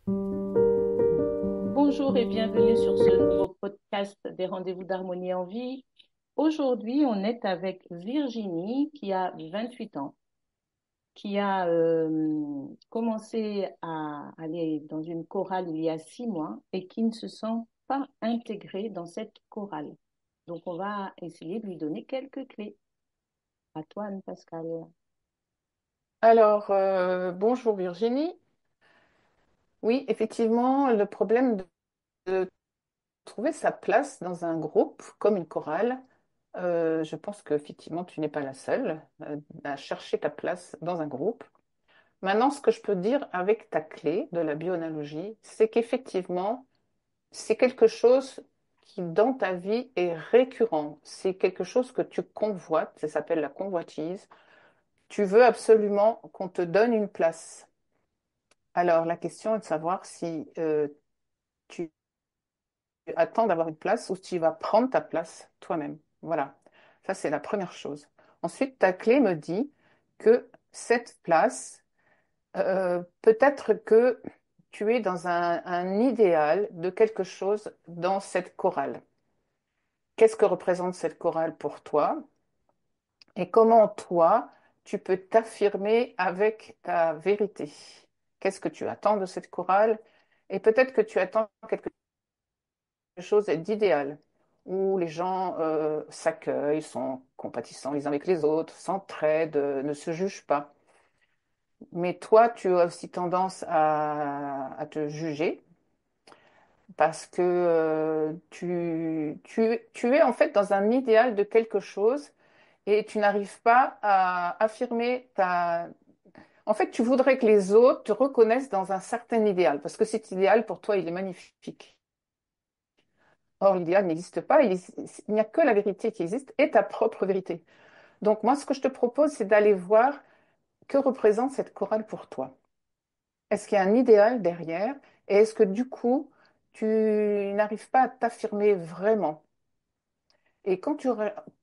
Bonjour et bienvenue sur ce nouveau podcast des rendez-vous d'harmonie en vie. Aujourd'hui, on est avec Virginie qui a 28 ans, qui a commencé à aller dans une chorale il y a 6 mois et qui ne se sent pas intégrée dans cette chorale. Donc, on va essayer de lui donner quelques clés. À toi, Anne-Pascal. Bonjour Virginie. Oui, effectivement, le problème de trouver sa place dans un groupe comme une chorale, je pense qu'effectivement, tu n'es pas la seule à chercher ta place dans un groupe. Maintenant, ce que je peux dire avec ta clé de la bioanalogie, c'est qu'effectivement, c'est quelque chose qui, dans ta vie, est récurrent. C'est quelque chose que tu convoites, ça s'appelle la convoitise. Tu veux absolument qu'on te donne une place. Alors, la question est de savoir si tu attends d'avoir une place ou tu vas prendre ta place toi-même. Voilà, ça c'est la première chose. Ensuite, ta clé me dit que cette place, peut-être que tu es dans un idéal de quelque chose dans cette chorale. Qu'est-ce que représente cette chorale pour toi? Et comment toi, tu peux t'affirmer avec ta vérité? Qu'est-ce que tu attends de cette chorale? Et peut-être que tu attends quelque chose d'idéal, où les gens s'accueillent, sont compatissants les uns avec les autres, s'entraident, ne se jugent pas. Mais toi, tu as aussi tendance à te juger parce que tu es en fait dans un idéal de quelque chose et tu n'arrives pas à affirmer ta... En fait, tu voudrais que les autres te reconnaissent dans un certain idéal parce que cet idéal, pour toi, il est magnifique. Or, l'idéal n'existe pas, il n'y a que la vérité qui existe et ta propre vérité. Donc, moi, ce que je te propose, c'est d'aller voir que représente cette chorale pour toi. Est-ce qu'il y a un idéal derrière et est-ce que du coup, tu n'arrives pas à t'affirmer vraiment? Et quand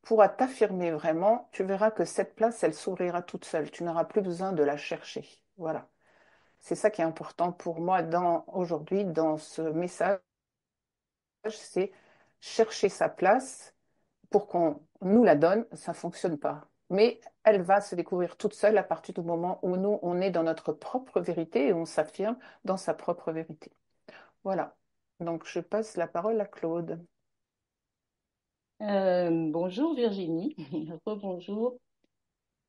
pourras t'affirmer vraiment, tu verras que cette place, elle s'ouvrira toute seule. Tu n'auras plus besoin de la chercher. Voilà. C'est ça qui est important pour moi aujourd'hui dans ce message, c'est chercher sa place pour qu'on nous la donne, ça fonctionne pas. Mais elle va se découvrir toute seule à partir du moment où nous, on est dans notre propre vérité et on s'affirme dans sa propre vérité. Voilà. Donc, je passe la parole à Claude. Bonjour Virginie, rebonjour.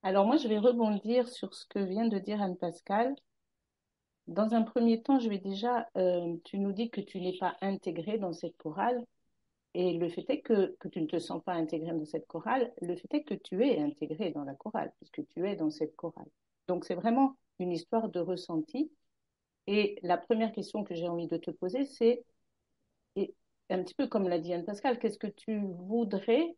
Alors moi, je vais rebondir sur ce que vient de dire Anne-Pascal. Dans un premier temps, je vais déjà, tu nous dis que tu n'es pas intégré dans cette chorale, et le fait est que tu ne te sens pas intégré dans cette chorale, le fait est que tu es intégré dans la chorale, puisque tu es dans cette chorale. Donc c'est vraiment une histoire de ressenti. Et la première question que j'ai envie de te poser, c'est, et un petit peu comme l'a dit Anne-Pascal, qu'est-ce que tu voudrais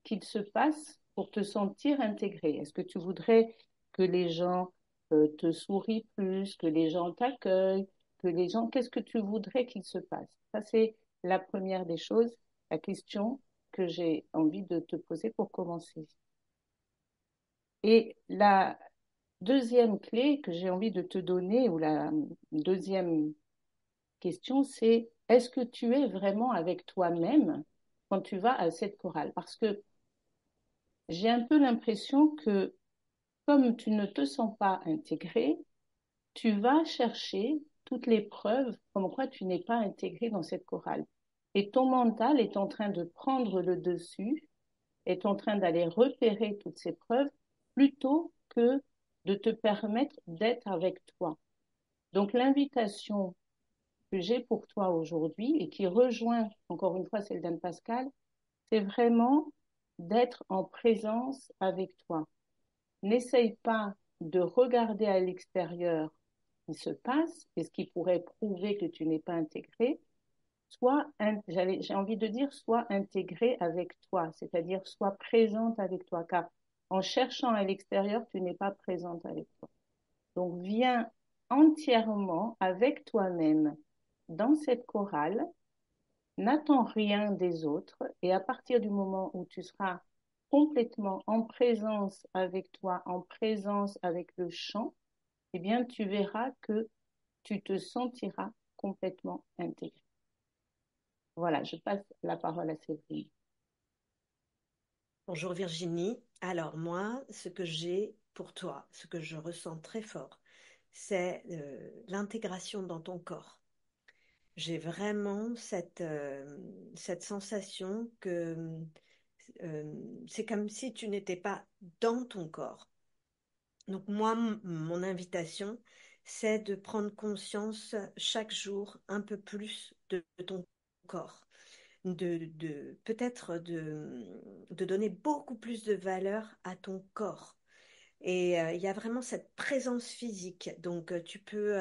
qu'il se passe pour te sentir intégré? Est-ce que tu voudrais que les gens te sourient plus, que les gens t'accueillent, que les gens... Qu'est-ce que tu voudrais qu'il se passe? Ça, c'est la première des choses, la question que j'ai envie de te poser pour commencer. Et la deuxième clé que j'ai envie de te donner, ou la deuxième question, c'est est-ce que tu es vraiment avec toi-même quand tu vas à cette chorale? Parce que j'ai un peu l'impression que comme tu ne te sens pas intégré, tu vas chercher toutes les preuves comme quoi tu n'es pas intégré dans cette chorale. Et ton mental est en train de prendre le dessus, est en train d'aller repérer toutes ces preuves plutôt que de te permettre d'être avec toi. Donc l'invitation que j'ai pour toi aujourd'hui et qui rejoint encore une fois celle d'Anne Pascal, c'est vraiment d'être en présence avec toi. N'essaye pas de regarder à l'extérieur ce qui se passe et ce qui pourrait prouver que tu n'es pas intégré. J'ai envie de dire, sois intégré avec toi, c'est-à-dire sois présente avec toi, car en cherchant à l'extérieur, tu n'es pas présente avec toi. Donc viens entièrement avec toi-même dans cette chorale, n'attends rien des autres et à partir du moment où tu seras complètement en présence avec toi, en présence avec le chant, eh bien, tu verras que tu te sentiras complètement intégré. Voilà, je passe la parole à Séverine. Bonjour Virginie. Alors moi, ce que j'ai pour toi, ce que je ressens très fort, c'est l'intégration dans ton corps. J'ai vraiment cette sensation que euh, c'est comme si tu n'étais pas dans ton corps. Donc moi, mon invitation, c'est de prendre conscience chaque jour un peu plus de ton corps, peut-être de donner beaucoup plus de valeur à ton corps. Et il y a vraiment cette présence physique. Donc tu peux,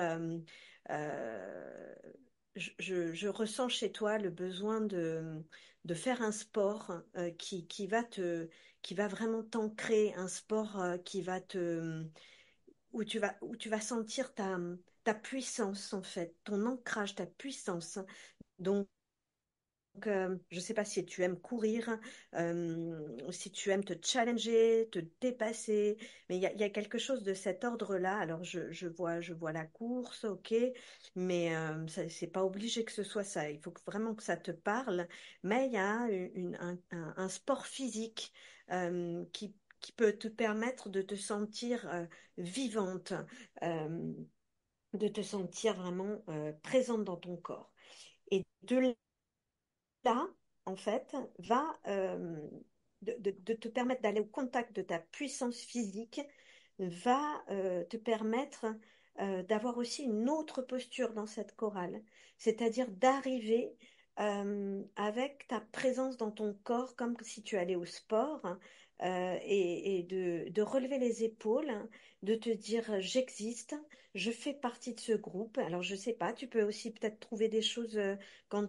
je ressens chez toi le besoin de faire un sport qui va vraiment t'ancrer, un sport qui va où tu vas sentir ta puissance en fait, ton ancrage, ta puissance. Donc, je ne sais pas si tu aimes courir, si tu aimes te challenger, te dépasser, mais il y a quelque chose de cet ordre-là. Alors, je vois la course, ok, mais c'est pas obligé que ce soit ça. Il faut vraiment que ça te parle. Mais il y a un sport physique qui peut te permettre de te sentir vivante, euh, de te sentir vraiment présente dans ton corps. Et de là, en fait, va de te permettre d'aller au contact de ta puissance physique, va te permettre d'avoir aussi une autre posture dans cette chorale, c'est-à-dire d'arriver avec ta présence dans ton corps, comme si tu allais au sport, et de relever les épaules, de te dire j'existe, je fais partie de ce groupe. Alors je sais pas, tu peux aussi peut-être trouver des choses quand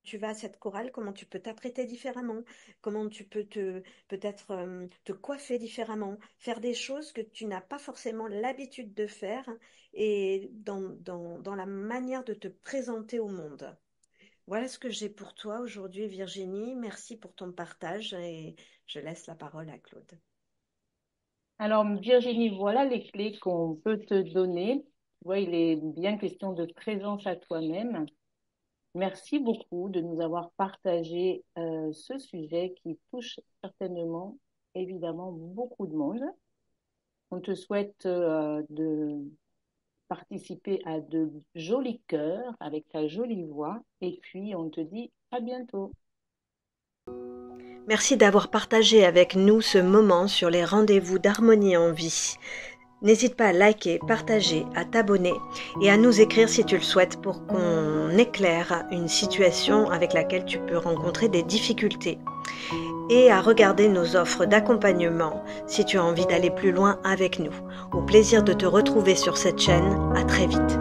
tu vas à cette chorale, comment tu peux t'apprêter différemment, comment tu peux peut-être te coiffer différemment, faire des choses que tu n'as pas forcément l'habitude de faire et dans la manière de te présenter au monde. Voilà ce que j'ai pour toi aujourd'hui, Virginie. Merci pour ton partage et je laisse la parole à Claude. Alors, Virginie, voilà les clés qu'on peut te donner. Tu vois, il est bien question de présence à toi-même. Merci beaucoup de nous avoir partagé ce sujet qui touche certainement, évidemment, beaucoup de monde. On te souhaite de participer à de jolis chœurs avec ta jolie voix et puis on te dit à bientôt. Merci d'avoir partagé avec nous ce moment sur les rendez-vous d'Harmonie en vie. N'hésite pas à liker, partager, à t'abonner et à nous écrire si tu le souhaites pour qu'on éclaire une situation avec laquelle tu peux rencontrer des difficultés. Et à regarder nos offres d'accompagnement si tu as envie d'aller plus loin avec nous. Au plaisir de te retrouver sur cette chaîne. À très vite.